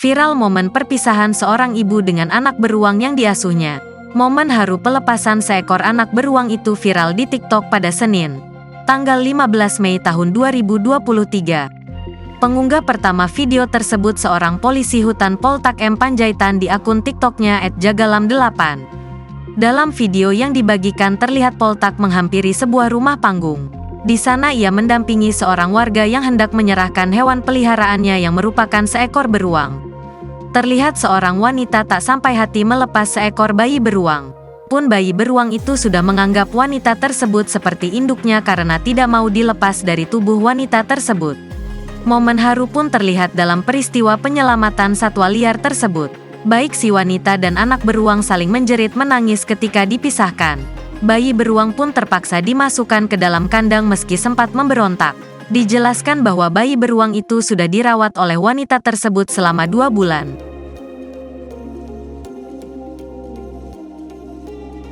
Viral momen perpisahan seorang ibu dengan anak beruang yang diasuhnya. Momen haru pelepasan seekor anak beruang itu viral di TikTok pada Senin, tanggal 15 Mei tahun 2023. Pengunggah pertama video tersebut seorang polisi hutan Poltak M Panjaitan di akun TikToknya @jagalam8. Dalam video yang dibagikan terlihat Poltak menghampiri sebuah rumah panggung. Di sana ia mendampingi seorang warga yang hendak menyerahkan hewan peliharaannya yang merupakan seekor beruang. Terlihat seorang wanita tak sampai hati melepas seekor bayi beruang. Pun bayi beruang itu sudah menganggap wanita tersebut seperti induknya karena tidak mau dilepas dari tubuh wanita tersebut. Momen haru pun terlihat dalam peristiwa penyelamatan satwa liar tersebut. Baik si wanita dan anak beruang saling menjerit menangis ketika dipisahkan. Bayi beruang pun terpaksa dimasukkan ke dalam kandang meski sempat memberontak. Dijelaskan bahwa bayi beruang itu sudah dirawat oleh wanita tersebut selama 2 bulan.